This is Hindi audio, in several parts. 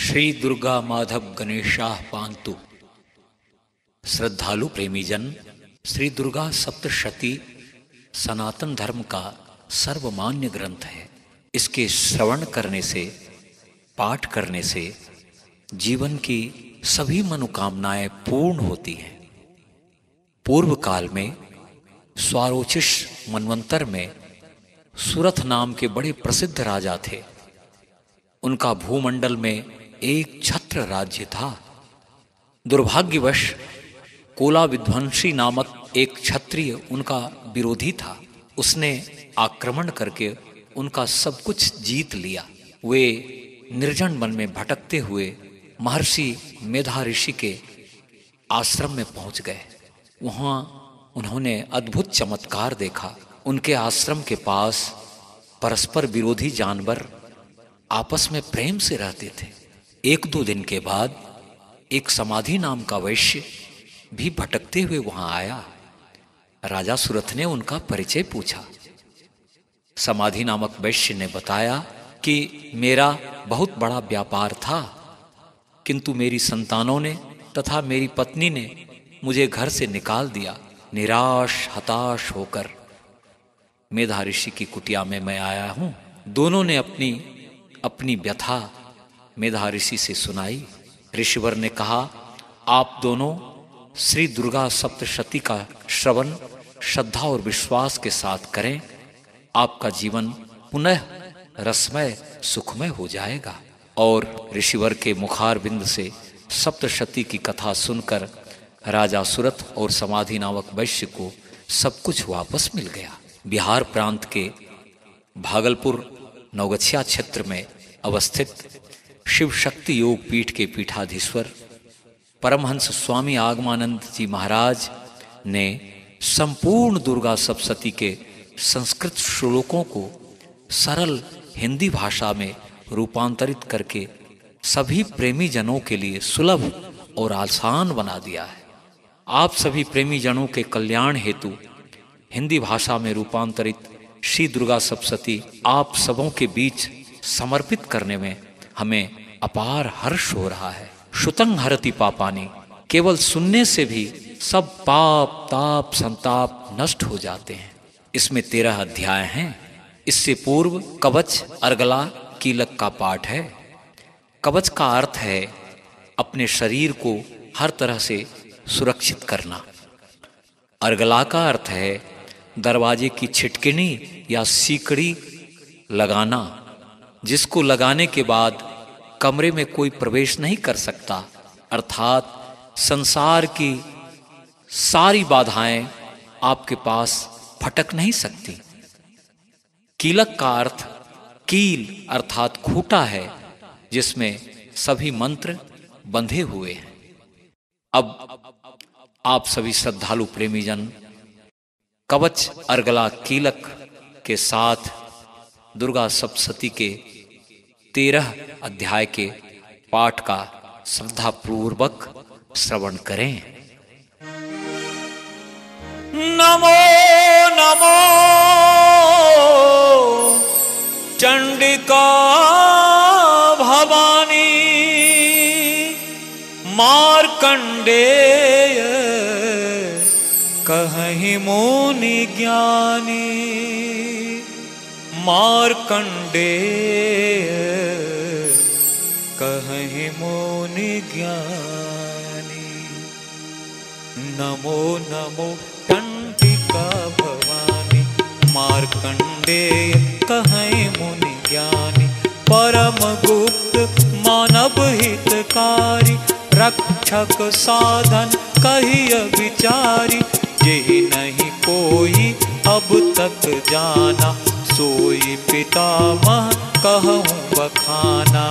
श्री दुर्गा माधव गणेशाः पांतु। श्रद्धालु प्रेमीजन, श्री दुर्गा सप्तशती सनातन धर्म का सर्वमान्य ग्रंथ है। इसके श्रवण करने से, पाठ करने से जीवन की सभी मनोकामनाएं पूर्ण होती हैं। पूर्व काल में स्वारोचिष मनवंतर में सुरथ नाम के बड़े प्रसिद्ध राजा थे। उनका भूमंडल में एक छत्र राज्य था। दुर्भाग्यवश कोला विध्वंसी नामक एक क्षत्रिय उनका विरोधी था। उसने आक्रमण करके उनका सब कुछ जीत लिया। वे निर्जन वन में भटकते हुए महर्षि मेधा ऋषि के आश्रम में पहुंच गए। वहां उन्होंने अद्भुत चमत्कार देखा। उनके आश्रम के पास परस्पर विरोधी जानवर आपस में प्रेम से रहते थे। एक दो दिन के बाद एक समाधि नाम का वैश्य भी भटकते हुए वहां आया। राजा सुरथ ने उनका परिचय पूछा। समाधि नामक वैश्य ने बताया कि मेरा बहुत बड़ा व्यापार था, किंतु मेरी संतानों ने तथा मेरी पत्नी ने मुझे घर से निकाल दिया। निराश हताश होकर मेधा ऋषि की कुटिया में मैं आया हूं। दोनों ने अपनी व्यथा मेधा ऋषि से सुनाई। ऋषिवर ने कहा, आप दोनों श्री दुर्गा सप्तशती का श्रवण श्रद्धा और विश्वास के साथ करें। आपका जीवन पुनः रसमय सुखमय हो जाएगा। और ऋषिवर के मुखारबिंद से सप्तशती की कथा सुनकर राजा सुरथ और समाधि नामक वैश्य को सब कुछ वापस मिल गया। बिहार प्रांत के भागलपुर नवगछिया क्षेत्र में अवस्थित शिव शक्ति योग पीठ के पीठाधीश्वर परमहंस स्वामी आगमानंद जी महाराज ने संपूर्ण दुर्गा सप्तशती के संस्कृत श्लोकों को सरल हिंदी भाषा में रूपांतरित करके सभी प्रेमी जनों के लिए सुलभ और आसान बना दिया है। आप सभी प्रेमी जनों के कल्याण हेतु हिंदी भाषा में रूपांतरित श्री दुर्गा सप्तशती आप सबों के बीच समर्पित करने में हमें अपार हर्ष हो रहा है। श्रुतं हरति पापानि, केवल सुनने से भी सब पाप ताप संताप नष्ट हो जाते हैं। इसमें 13 अध्याय हैं। इससे पूर्व कवच, अर्गला, कीलक का पाठ है। कवच का अर्थ है अपने शरीर को हर तरह से सुरक्षित करना। अर्गला का अर्थ है दरवाजे की छिटकिनी या सीकड़ी लगाना, जिसको लगाने के बाद कमरे में कोई प्रवेश नहीं कर सकता, अर्थात संसार की सारी बाधाएं आपके पास फटक नहीं सकती। कीलक का अर्थ कील अर्थात खूंटा है, जिसमें सभी मंत्र बंधे हुए हैं। अब आप सभी श्रद्धालु प्रेमीजन कवच, अर्गला, कीलक के साथ दुर्गा सप्तशती के 13 अध्याय के पाठ का श्रद्धापूर्वक श्रवण करें। नमो नमो चंडिका भवानी मार्कंडेय कहहि मुनि ज्ञानी। मार्कंडेय कहहि मुनि ज्ञानी। नमो नमो चंडिका भवानी मार्कंडेय कहहि मुनि ज्ञानी। परम गुप्त मानव हितकारी रक्षक साधन कहिय विचारी। यही नहीं कोई अब तक जाना, सोई पितामह कहूँ बखाना।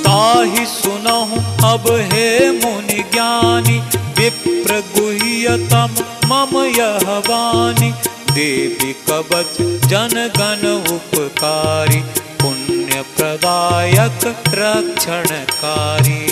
ताहि सुनहु अब हे मुनि ज्ञानी, विप्र गुह्यतम मम यह वाणी। देवी कवच जनगण उपकारी, पुण्य प्रदायक रक्षणकारी।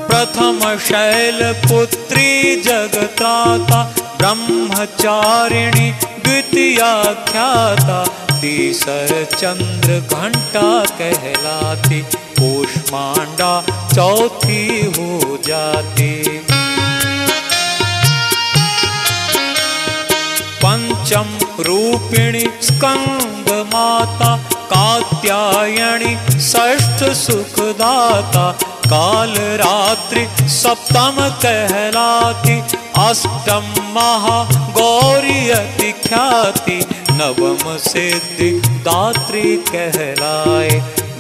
प्रथम शैलपुत्री जगत्राता, ब्रह्मचारिणी द्वितीय आख्याता, तीसर चंद्र घंटा कहलाती, कूष्मांडा चौथी हो जाती। पंचम रूपिणी स्कंद माता, कात्यायनी षष्ठ सुखदाता, काल रात्रि सप्तम कहलाती, अष्टम महा गौरी अति ख्याति, नवम सिद्धि दात्री कहलाए,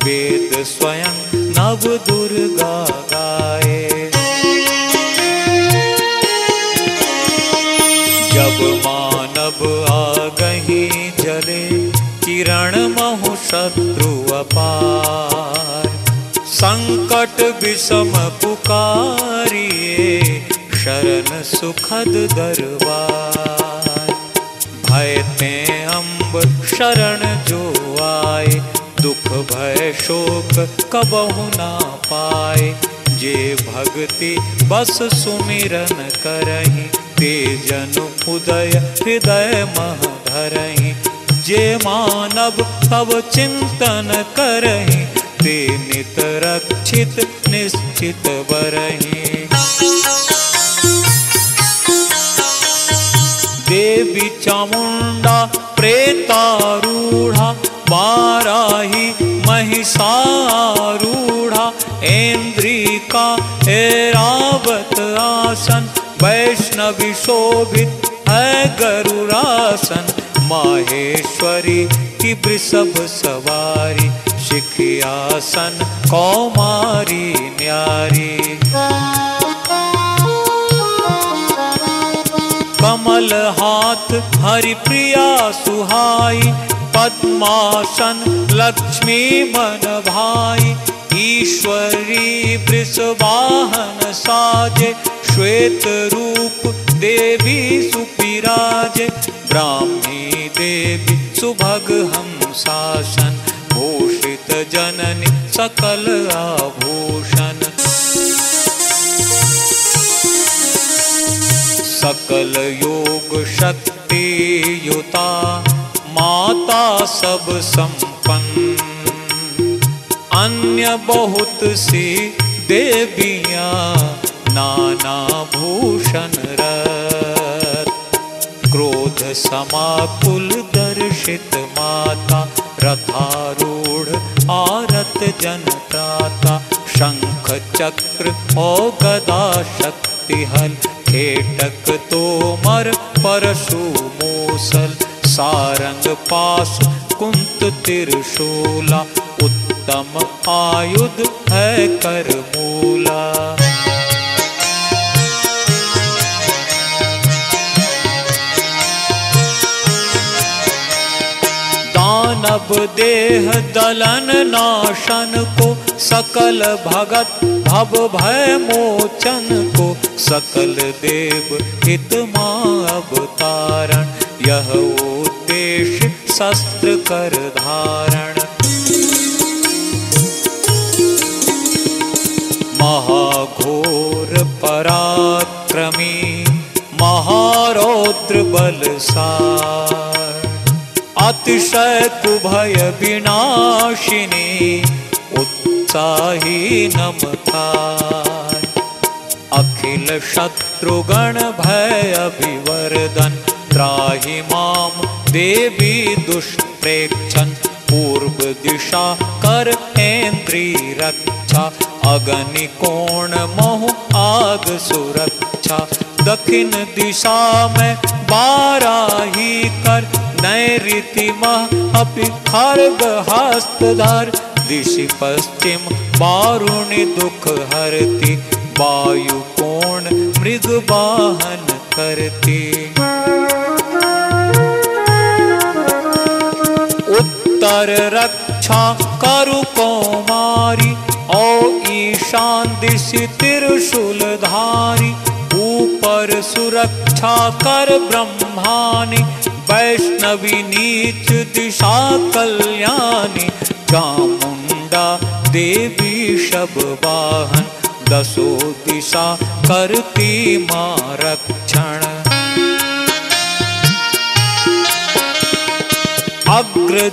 वेद स्वयं नव दुर्गा गाए। जब मानव आगहि जले, किरण महु शत्रु अपार, संकट विषम पुकारिए, शरण सुखद दरबार। भय ते अम्ब शरण जो आए, दुख भय शोक कबहु ना पाए, जे भक्ति बस सुमिरन करहि, ते जनु उदय हृदय मह धरहि, जे मानव तब चिंतन करहि, ते नित रक्षित निश्चित बरहि। देवी चामुंडा प्रेतारूढ़ा, वाराही महिषारूढ़ा, ऐन्द्रिका ऐरावत आसन, वैष्णवी शोभित है गरुड़ासन, माहेश्वरी की वृषभ सवारी, शिखियासन कौमारी न्यारी। कमल हाथ हरि प्रिया सुहाई, पद्मासन लक्ष्मी मन भाई, ईश्वरी वृषवाहन साजे, श्वेत रूप देवी सुपिराजे, ब्राह्मी देवी सुभग हंसासन, भूषित जननी सकल आभूषण। सकल योग शक्ति युता, माता सब संपन्न, अन्य बहुत सी देवियाँ, नाना भूषण रत, क्रोध समाकुल दर्शित माता, रथारूढ़ आरत जनत्राता, शंख चक्र और गदा शक्ति हल, खेटक तोमर परशु मूसल, सारंग पास कुंत त्रिशूला, उत्तम आयुध है करमूला। दानव देह दलन नाशन को, सकल भगत भव भय मोचन को, सकल देव हित मां अवतारण, यह उद्देश्य शस्त्र कर धारण। महाघोर पराक्रमी, महारौद्र बलसार, अतिशय कुभय विनाशिनी, उत्साही नमकार। अखिल शत्रुगण भय अभिवर्धन, त्राहि माम देवी दुष्प्रेक्षण, पूर्व दिशा कर ऐन्द्री रक्षा, अगनि कोण मोह आग सुरक्षा, दक्षिण दिशा में बाराही कर, नैऋति मह अपि खर्ग हस्तधर, दिशि पश्चिम वारुणि दुख हरती, वायु कोण मृग वाहन करती। उत्तर रक्षा करु कौमारी, और ईशान दिशि त्रिशूलधारी, ऊपर सुरक्षा कर ब्रह्मानी, वैष्णवी नीच दिशा कल्याणी, चामुंडा देवी शब वाहन, दसो दिशा करती मां रक्षण।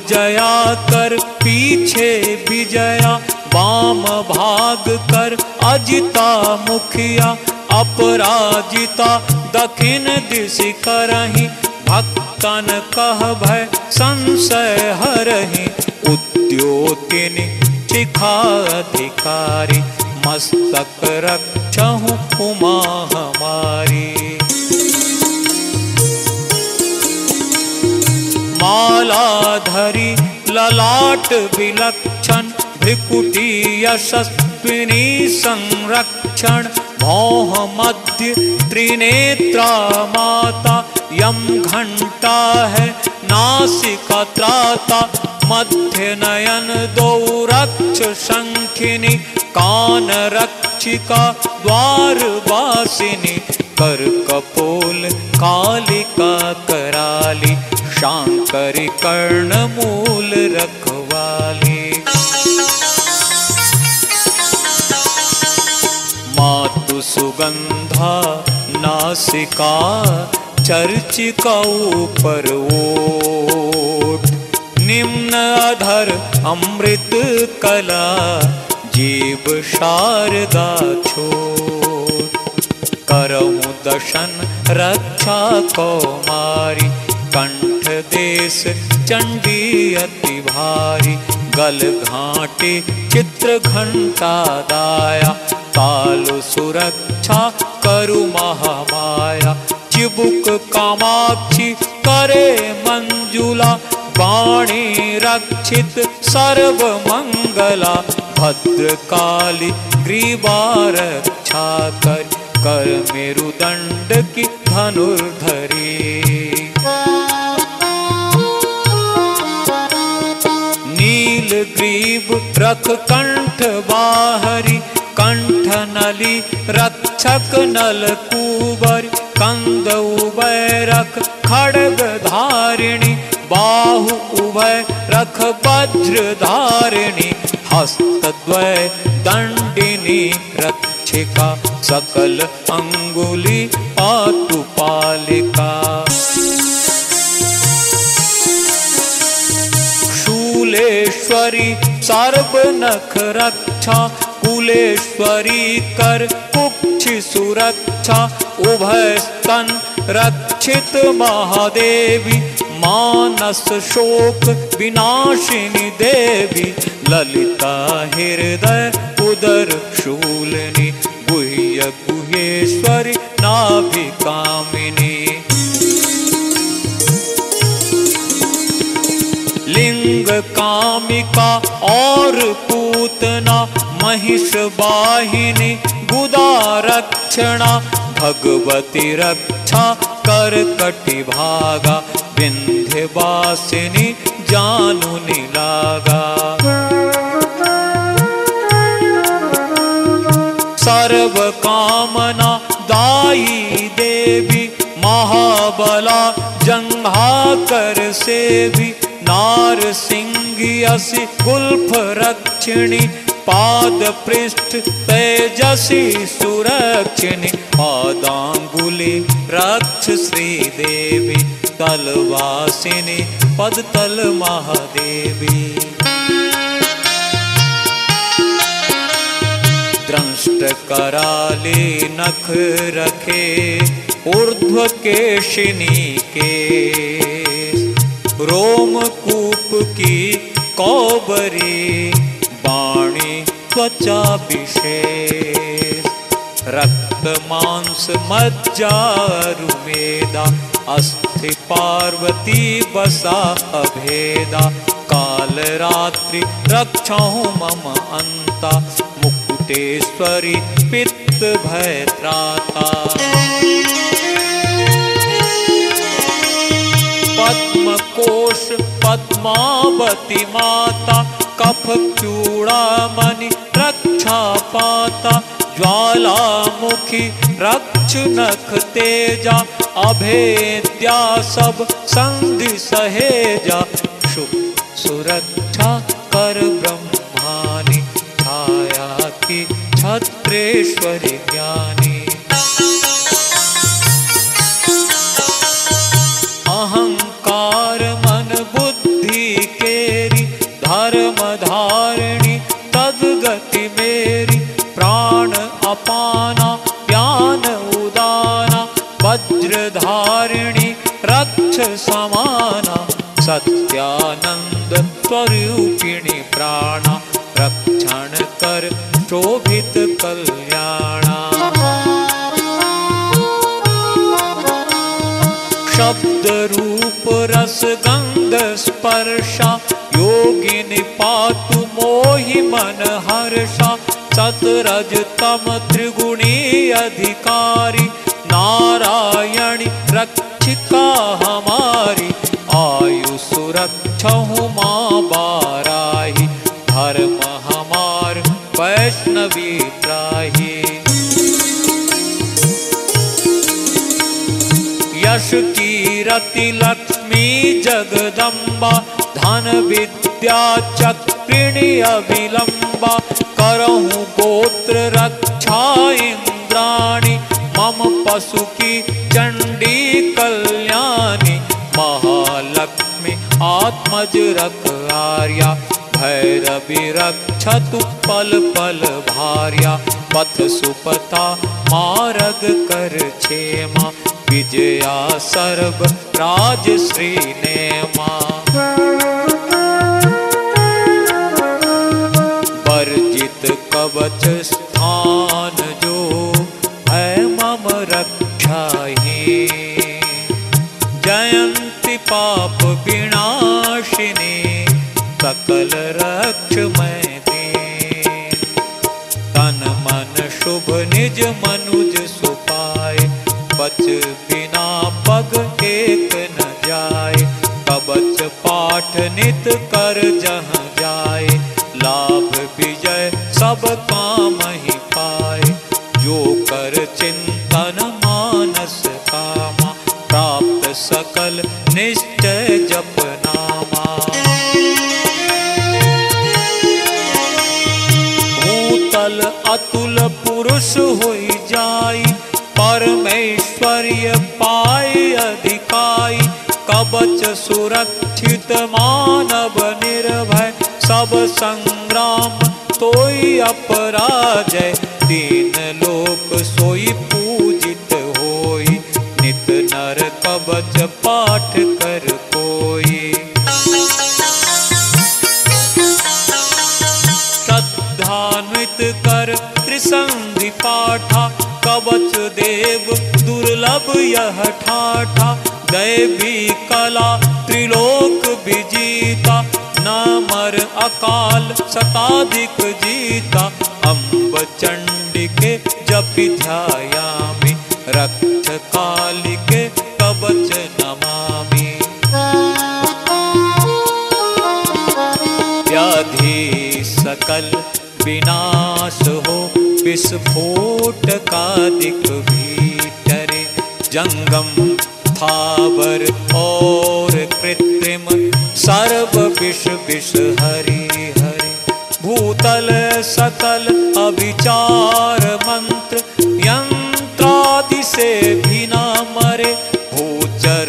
जया कर पीछे विजया, वाम भाग कर अजिता मुखिया, अपराजिता दक्षिण दिश करहि, भक्तन कह भय संशय हरहि, उद्योतिनि शिखाधिकारी, मस्तक रक्षहु उमा हमारी। मालाधरी ललाट विलक्षण, भ्रिकुटी यशस्विनी संरक्षण, भौह मध्य त्रिनेत्रा माता, यम घंटा है नासिका त्राता, मध्य नयन दो रक्ष शंखिनी, कान रक्षिका द्वार वासिनी, कर कपोल कालिका कराली, शांकरी कर्ण मूल रखवाली। मातु सुगंधा नासिका, चर्चिका ऊपर ओठ, निम्न अधर अमृत कला, जीव शारदा छोट। करहु दशन रक्षा कौमारी, कंठ देश चंडी अति भारी, गल घाटे चित्र घंटा दाया, तालु सुरक्षा करु महामाया, चिबुक कामाक्षी करे मंजुला, वाणी रक्षित सर्व मंगला, भद्रकाली ग्रीवा रक्षा कर, कर मेरुदंड की धनुर्धरी। नील ग्रीव रख कंठ बाहरी, कंठ नली रक्षक नल कुबरी, कंद उभय रख खड्ग धारिणी, बाहु उभय रख वज्र धारिणी, हस्तद्वय दंडिनी रक्षिका, सकल अंगुली पातुपालिका। शूलेश्वरी सर्वनख रक्षा, कुलेश्वरी कर कुक्षि सुरक्षा, उभय स्तन रक्षित महादेवी, मानस शोक विनाशिनी देवी, ललिता हृदय उदर शूलिनी, गुह्य गुह्येश्वरी नाभि कामिनी। लिंग कामिका और पूतना, महिष वाहिनी गुदा रक्षणा, भगवती रक्षा कर कटि भागा, विंध्यवासिनी जानुनि लागा। सर्व कामना दाई देवी, महाबला जंघा कर सेवी, नार सिंही असि गुल्फ रक्षिणी, पाद पृष्ठ तेजसी सुरक्षिणी, पादांगुली रक्ष श्री देवी, तलवासिनी पद तल महादेवी। दंष्ट कराले नख रखे, ऊर्ध्व केशिनी के, रोमकूप की कौबरी, वाणी त्वचा विशेष, रक्त मांस मज्जा रुमेदा, अस्थि पार्वती बसा अभेदा, काल रात्रि रक्षाहु मम अंता, मुकुटेश्वरी पित्त भय त्राता। पद्म कोश पद्मावती माता, कफ चूड़ामणि रक्षा पाता, ज्वालामुखी रक्ष नख तेजा, अभेद्या सब संधि सहेजा, शुभ सुरक्षा कर ब्रह्मानी, छाया की छत्रेश्वरी ज्ञानी। अहंकार मन बुद्धि के समाना सत्यानंद स्वरूपिणी प्राणा रक्षण कर शोभित कल्याणा। शब्द रूप रस गंध स्पर्शा योगिनी पातु मोहि मन हर्षा। सतरज तम त्रिगुणी अधिकारी नारायणी रक्षिका हमारी। आयु सुरक्षहु माँ बाराही धर्म हमार वैष्णवी त्राही। यश कीरति लक्ष्मी जगदम्बा धन विद्या चक्रिणी अविलंबा। करहु गोत्र रक्षा इंद्राणी मम पशु की चंडी कल्याणी। महालक्ष्मी आत्मज रख आर्या भैरवी रक्षतु पल पल भार्या। पथ सुपथा मार्ग कर क्षेमा विजया सर्व राजश्री नेमा। वर्जित कवच स्थान जो है मम रक्षाहि। जयंती पाप विनाशिनी सकल रक्ष मैं दे। तन मन शुभ निज मनुज सुपाए बच बिना पग एक न जाए। कवच पाठ नित कर जहाँ जाए लाभ विजय सब काम ही पाए। जो कर चिंतन मानस कामा प्राप्त सकल निश्चय जप नामा। भूतल अतुल पुरुष होई जाई परमेश्वर्य पाए अधिकाई। कवच सुरक्षित मानव निर्भय सब संग्राम तोई अपराजय। तीन लोक सोई पूजित होई नित नर कवच पाठ कर कोई। श्रद्धान्वित कर त्रिसंधि पाठा कवच देव दुर्लभ यह ठाठा। दैवी कला त्रिलोक विजीता न मर अकाल शताधिक जीता। अम्ब चंडिके जपि ध्यायामि रक्ष कालिके कवच नमामि। व्याधि सकल विनाश हो विस्फोट कादिक भीतरे। जंगम थावर और कृत्रिम सर्व विष विष हरि हरि। भूतल सकल अविचार मंत्र यंत्रादि से भी न मरे। भूचर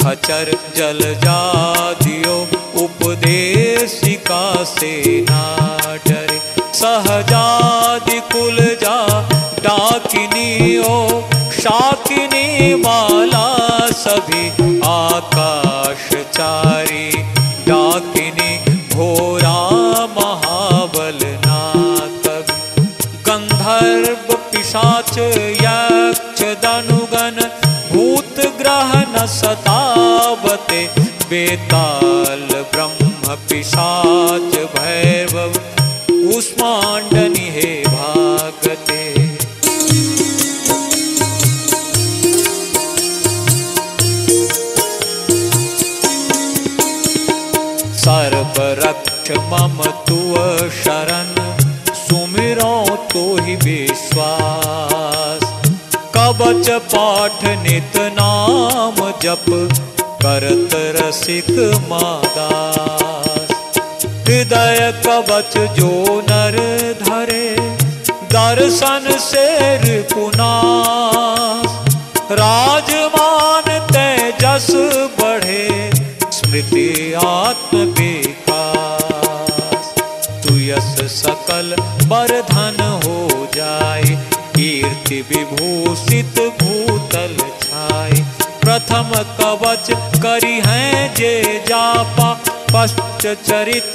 खचर जल जादियो उपदेशिका से ना डरे। सहजादि कुल जा डाकिनियो शाकिनी वाला सभी आकाशचारी। डाकिनी घोरा महाबल ना कवि। गंधर्व पिशाच यक्ष धनुगण भूत ग्रह न सतावते। बेताल ब्रह्म पिशाच भैरव उष्मांडनि हे भागते। सर्व रक्ष मम तुअ शरण सुमिरो तो ही विश्वास। कवच पाठ नित नाम जप करत रसिक मादास। हृदय कवच जो नर धरे दर्शन से रिपुनाश। राजमान तेजस बढ़े स्मृति आत्म विकास। तुयस सकल बरधन हो जाए कीर्ति विभूषित भूतल छाए। प्रथम कवच करी हैं जे जापा, पश्चरित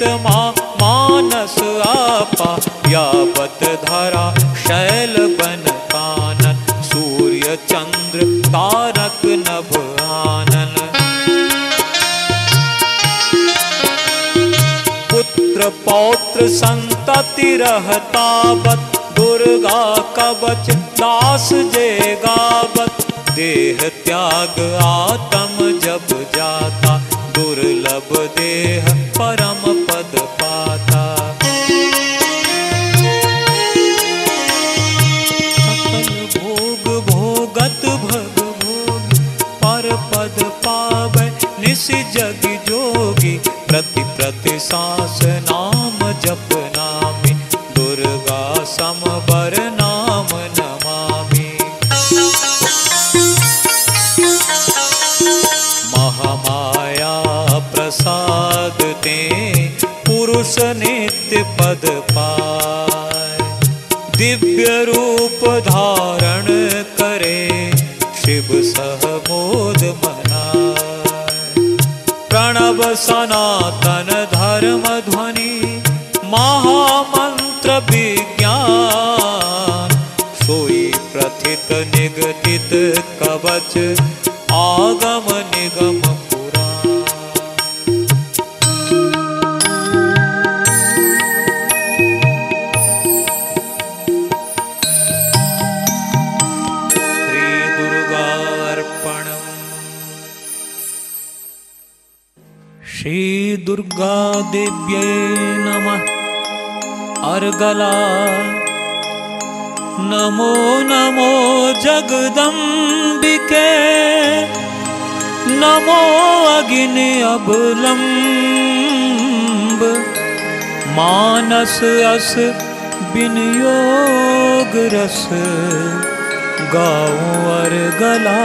मानस आपा। यावत धरा शैल बन कानन, सूर्य चंद्र तारक नभ आनन। पुत्र पौत्र संतति रहतावत, दुर्गा कवच दास जे गावत। देह त्याग आत्म जब जाता, दुर्लभ देह परम पद पाता। सकल भोग भोगत भग भोग, पर पद पावै निस जग जोगी। प्रति प्रति सांस नाम जप नामी, दुर्गा समबर नाम नमामि। महामाया प्रसाद ते पुरुष नित्य पद पाए, दिव्य रूप धारण करे शिव सह मोद मनाए। प्रणव सनातन धर्म ध्वनि, महामंत्र विज्ञान। सोई प्रथित निगदित कवच, आगम निगम पुराण। श्री दुर्गा अर्पणम्। श्री दुर्गा देव्यै नमः। अर्गला नमो नमो जगदम्बिके, नमो अग्नि अबलंब। मानस अस विनियोग रस, गाऊं अर्गला।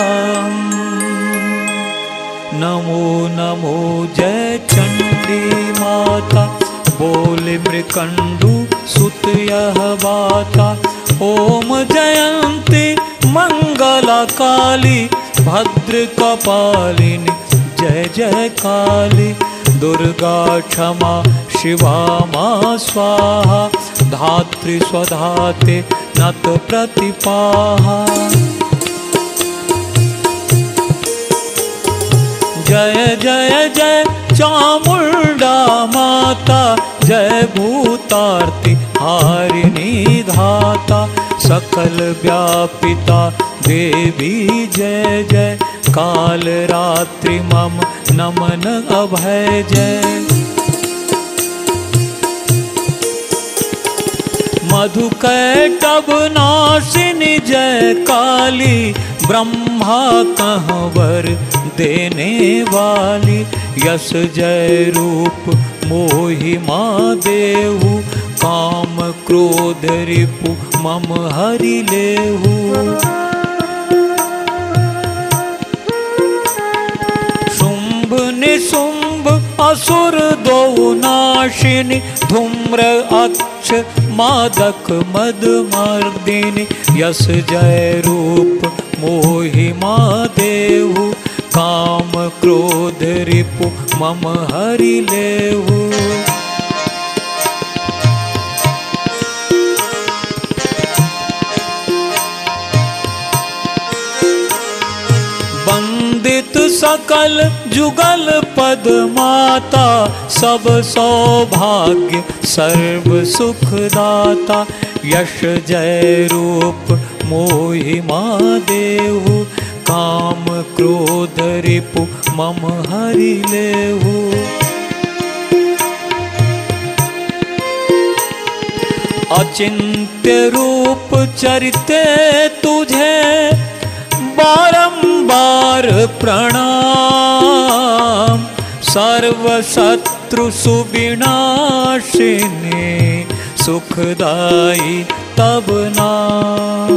नमो नमो जय चंडी माता, बोले मृकंडू सुत यह बाता। ओम जयंती मंगला काली, भद्र कपालिनी जय जय काली। दुर्गा क्षमा शिवा मां स्वाहा, धात्री स्वधाते नत प्रतिपाहा। जय जय जय चामुंडा माता, जय भूतार्ति हारिणी धाता। सकल व्यापिता देवी जय जय, काल रात्रि मम नमन अभय जय। मधुकैटभ नाशिनी जय काली, ब्रह्मा कहवर देने वाली। यश जय रूप मोहि माँ देहु, काम क्रोध रिपु मम हरि लेहु। शुंभ निशुंभ असुर दो नाशिनी, धूम्र अक्ष मादक मद मर्दिनी। यश जय रूप मोहि माँ देहु, काम क्रोध रिपु मम हरि लेहु। वंदित सकल जुगल पद माता, सब सौभाग्य सर्व सुख दाता। यश जय रूप मोहि माँ देहु, काम क्रोध रिपु मम हरि लेहु। अचिंत्य रूप चरिते तुझे, बारंबार प्रणाम। सर्व शत्रु सुविनाशिनी, सुखदाई तब नाम।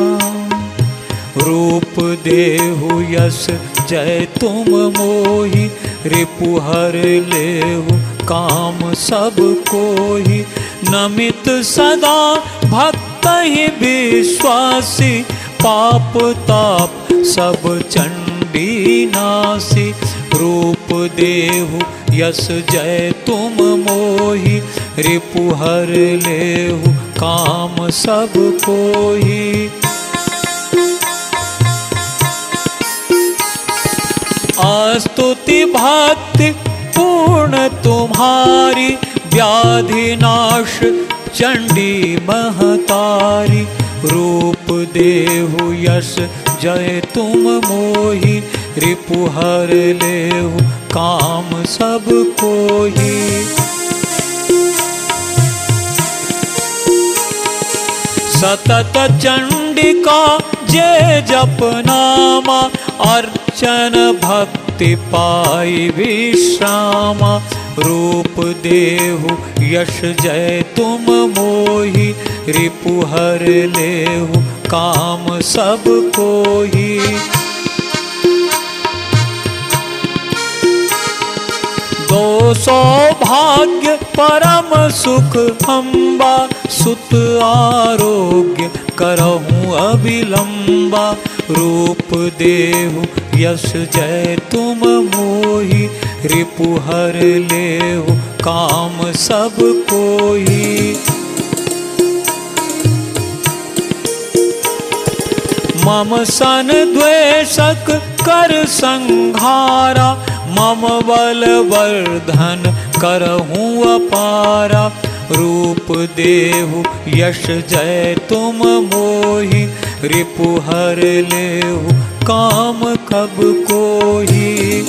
रूप देहु यश जय तुम मोहि, रिपु हर लेहु काम सब कोहि। नमित सदा भक्त ही विश्वासी, पाप ताप सब चंडी चंडी नासी। रूप देहु यस जय तुम मोहि, रिपु हर लेहु काम सब कोहि। स्तुति भक्ति पूर्ण तुम्हारी, व्याधि नाश चंडी महतारी। रूप देहु यश जय तुम मोहि, रिपु हर लेहु काम सब कोहि। सतत चंडिका जे जप नामा, अर्चन भक्ति पाई विश्रामा। रूप देहु यश जय तुम मोहि, रिपु हर लेहु काम सब कोहि। दो सौभाग्य परम सुख अम्बा, सुत आरोग्य करहूँ अविलंबा। रूप देहु यश जय तुम मोहि, रिपु हर लेहु काम सब कोहि। मम सन द्वेषक कर संहारा, मम बल वर्धन करहूँ अपारा। रूप देहु यश जय तुम मोहि, रिपु हर लेहु काम कब कोहि।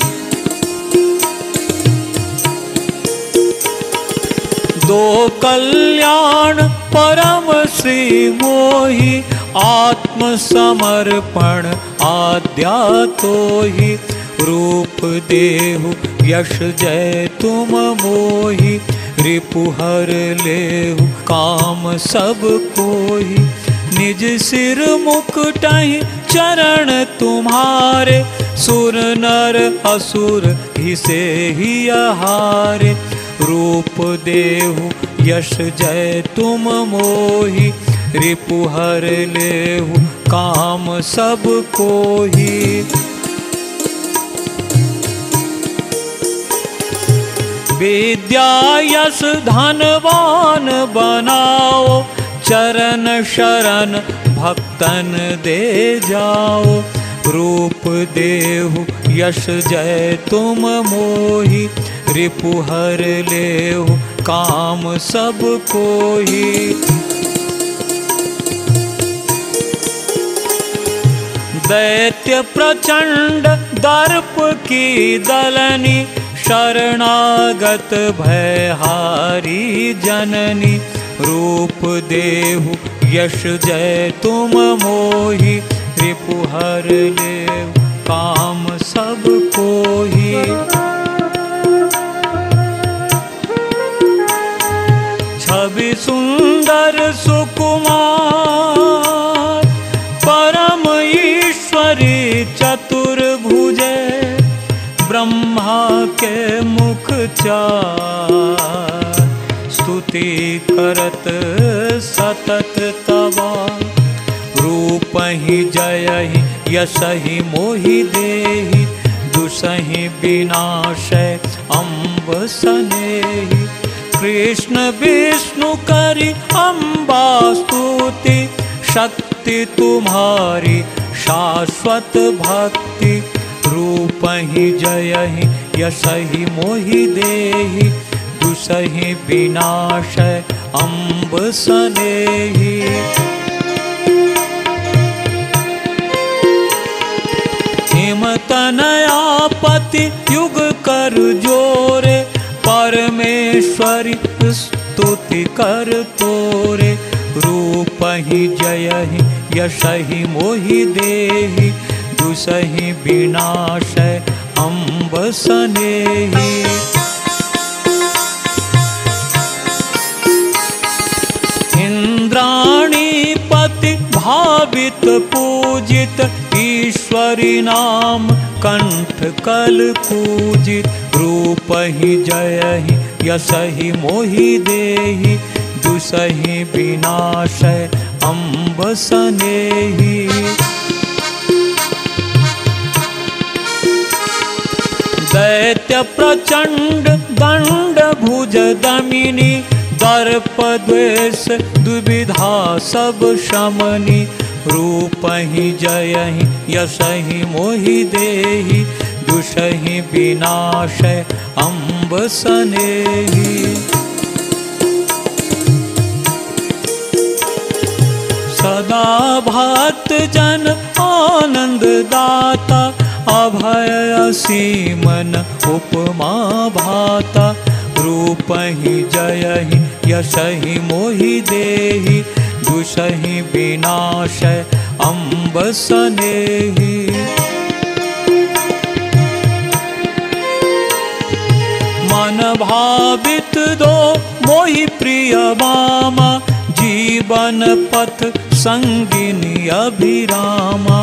दो कल्याण परम श्री मोहि, आत्म समर्पण आद्या तोहि। रूप देहु यश जय तुम मोहि, रिपु हर लेहु काम सब कोहि। निज सिर मुकुटहि चरण तुम्हारे, सुर नर असुर घिसे ही आहारे। रूप देहु यश जय तुम मोहि, रिपु हर लेहु काम सब कोहि। विद्या यश धनवान बनाओ, चरण शरण भक्तन दे जाओ। रूप देहु यश जय तुम मोहि, रिपु हर लेहु काम सब कोहि। दैत्य प्रचंड दर्प की दलनी, शरणागत भयहारी जननी। रूप देहु यश जय तुम मोहि, रिपु हर लेहु काम सब कोहि। छवि सुंदर सुकुमार, परम ईश्वरी चतुर्भुजे। ब्रह्मा के मुख चार, स्तुति करत सतत तवा। रूप ही जय ही यशहि मोहि देहि, दुसहि विनाशय अम्ब सनेहि। कृष्ण विष्णु करि अम्बा स्तुति, शक्ति तुम्हारी शाश्वत भक्ति। रूप ही जय ही यशहि मोहि देहि, दुसहि विनाशय अम्ब सनेहि। हिमतनया पति युग कर जोरे, परमेश्वरी स्तुति कर तोरे। रूप ही जय ही यशहि मोहि देहि, दुसहि विनाशय अम्ब सनेहि। इंद्राणी पति भावित पूजित, ईश्वरी नाम कंठ कल पूजित। रूप ही जय ही यशहि मोहि देहि, दुसहि विनाशय अम्ब सनेहि। दैत्य प्रचंड दंड भुज दमिनी दर्प द्वेष दुविधा सब शमनी रूपहि जयहि यशहि मोहि देहि दुषहि विनाशय अम्ब सनेहि सदा भक्त जन आनंद दाता अभय असीमन उपमा भाता रूपहि जयहि यशहि मोहि देहि दुषहि विनाशय अम्ब सनेहि मन भावित दो मोहि प्रिय बामा जीवन पथ संगिनी अभिरामा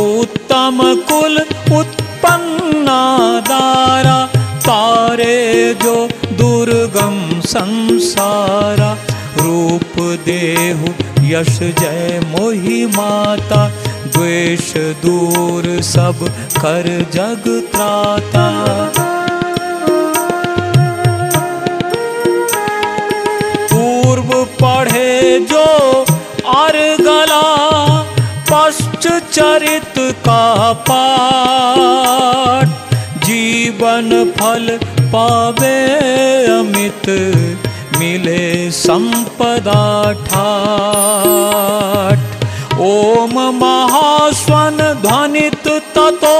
उत्तम कुल उत्पन्ना दारा तारे जो दुर्गम संसारा रूप देहु यश जय मोहि माता द्वेष दूर सब कर जग त्राता पूर्व पढ़े जो अर्गला पश्च चरित का पाठ जीवन फल पावे अमित मिले संपदा ठाठ ओम महास्वन ध्वनित ततो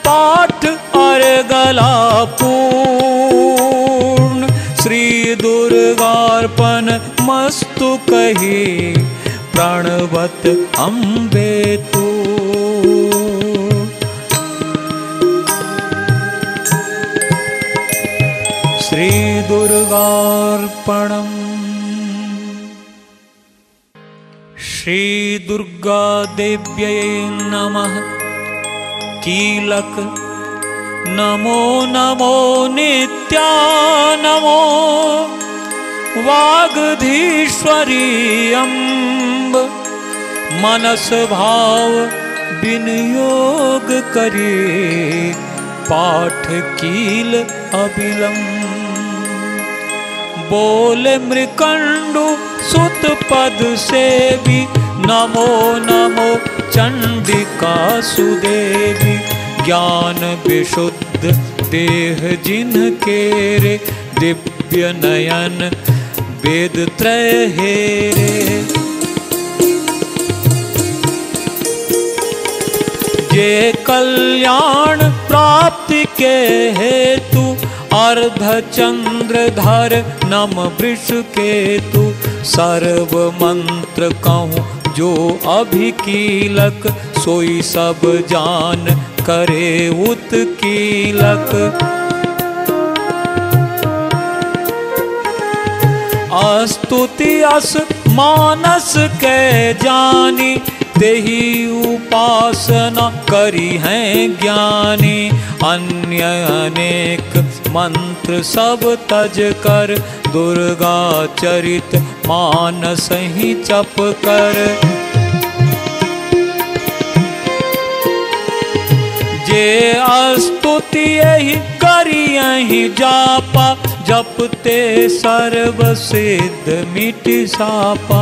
पाठ अर्गला पूर्ण श्री दुर्गार्पण मस्तु कही प्रणवत अम्बे तू श्री दुर्गार्पणम्। श्री दुर्गा देव्यै नमः। कीलक नमो नमो नित्या नमो वागधीश्वरी अम्ब मनस भाव विनियोग करी पाठ कील अबिलंब बोले मृकंडु सुत पद सेवी नमो नमो चंडिका सुदेवी ज्ञान विशुद्ध देह जिनके रे दिव्य नयन वेद त्रय हेरे जे कल्याण प्राप्ति के हेतु अर्धचंद्रधर नम वृष केतु सर्व मंत्र कहूँ जो अभिकीलक सोई सब जान करे उत्कीलक अस्तुति अस मानस के जानी तेहि उपासना करी हैं ज्ञानी अन्य अनेक मंत्र सब तज कर दुर्गा चरित मानस ही जप कर जे अस्तुति यही करी यही जापा जपते सर्व सिद्ध मिटि सापा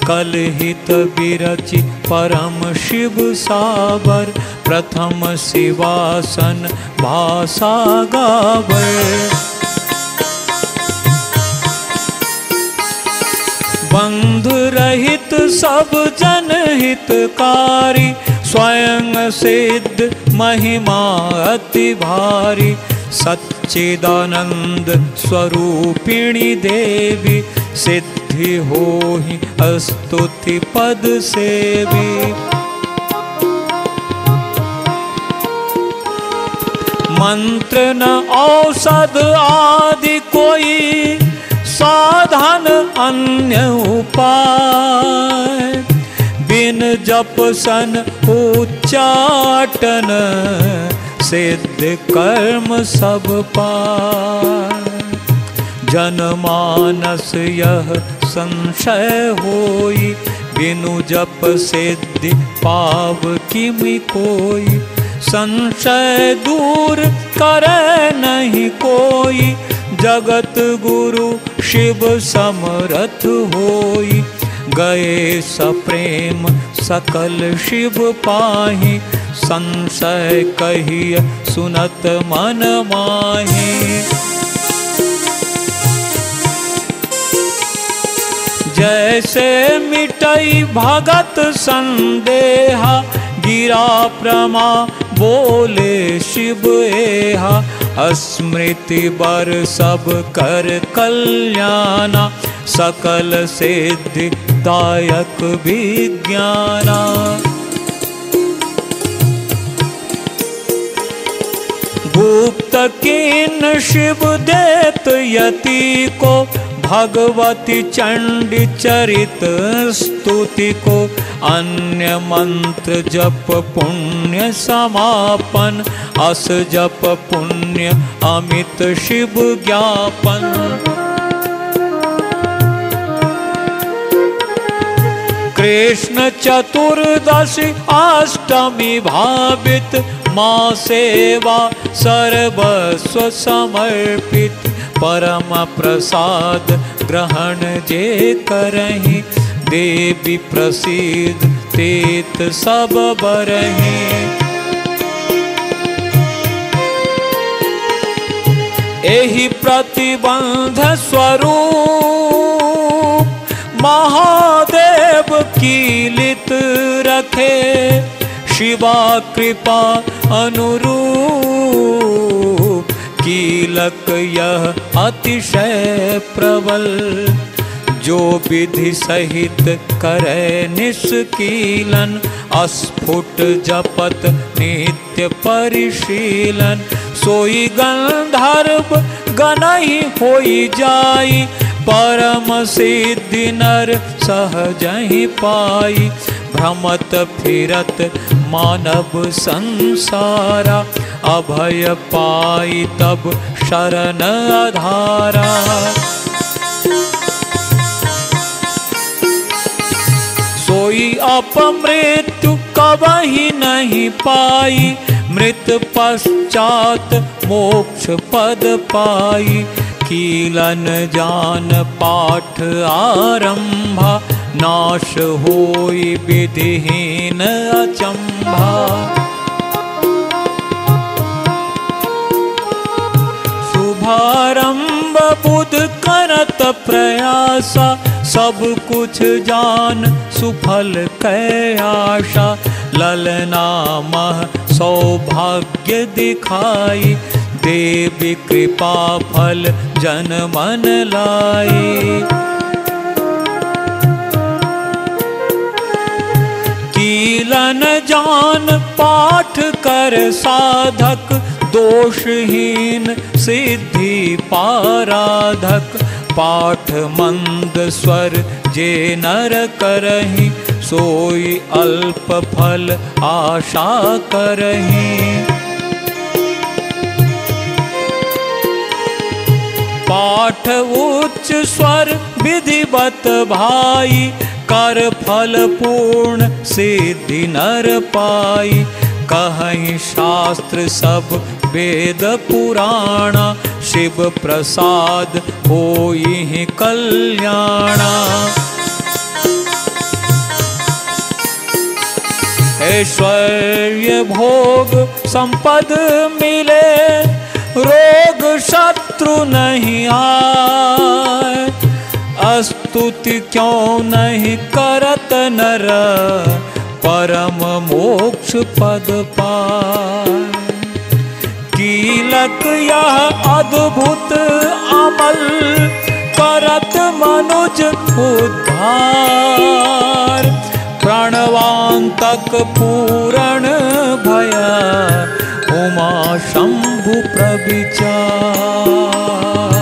कलहित बिरचि परम शिव सावर प्रथम शिवासन भाषा गावर बंधु रहित सब जन हितकारी स्वयं सिद्ध महिमा अति भारी सच्चिदानंद स्वरूपिणी देवी सिद्धि होहि स्तुति पद सेवी मंत्र न औषध आदि कोई साधन अन्य उपाय बिन जप सन उच्चाटन सिद्ध कर्म सब पाय जनमानस यह संशय होई बिनु जप सिद्धि पाव किमि कोई संशय दूर करे नहीं कोई, जगत गुरु शिव समरथ होई। गए सप्रेम सकल शिव पाहि, संशय कहिय सुनत मन माहि। जैसे मिटई भगत संदेहा, गिरा प्रमा बोले शिव एहा। स्मृति बर सब कर कल्याणा, सकल सिद्धि दायक विज्ञाना। गुप्त कीन शिव देत यति को, भगवती चंडी चरित स्तुति को। अन्य मंत्र जप पुण्य समापन, अस जप पुण्य अमित शिव ज्ञापन। कृष्ण चतुर्दशी अष्टमी भावित, माँ सेवा सर्वस्व समर्पित। परम प्रसाद ग्रहण जे करहि, देवी प्रसिद्ध तेत सब बरहि। एहि प्रतिबंध स्वरूप, महादेव कीलित रखे। शिवा कृपा अनुरूप, कीलक यह अतिशय प्रबल। जो विधि सहित करे निष्कीलन, अस्फुट जपत नित्य परिशीलन। सोई गंधर्व गणहि होई जाई, परम सिद्धि नर सहजहि पाई। भ्रमत फिरत मानव संसारा, अभय पाई तब शरण आधारा। सोई अपमृत्यु कबहि नहीं पाई, मृत पश्चात मोक्ष पद पाई। कीलन जान पाठ आरंभा, नाश होई विधिहीन अचंभा। शुभारंभ बुध करत प्रयासा, सब कुछ जान सुफल कै आशा। ललना मह सौभाग्य दिखाई, देवी कृपा फल जन मन लाई। कीलन जान पाठ कर साधक, दोषहीन सिद्धि पाराधक। पाठ मंद स्वर जे नर करहि, सोई अल्प फल आशा करहि। पाठ उच्च स्वर विधिवत भाई, कर फल पूर्ण सिद्धि नर पाई। कहीं शास्त्र सब वेद पुराणा, शिव प्रसाद होई कल्याणा। ऐश्वर्य भोग संपद मिले, रोग शत्रु नहीं आए। स्तुति क्यों नहीं करत नर, परम मोक्ष पद पाए। कीलक यह अद्भुत अमल, करत मनुज उद्धार। प्रणवांतक पूरण भय, उमा शंभु प्रविचार।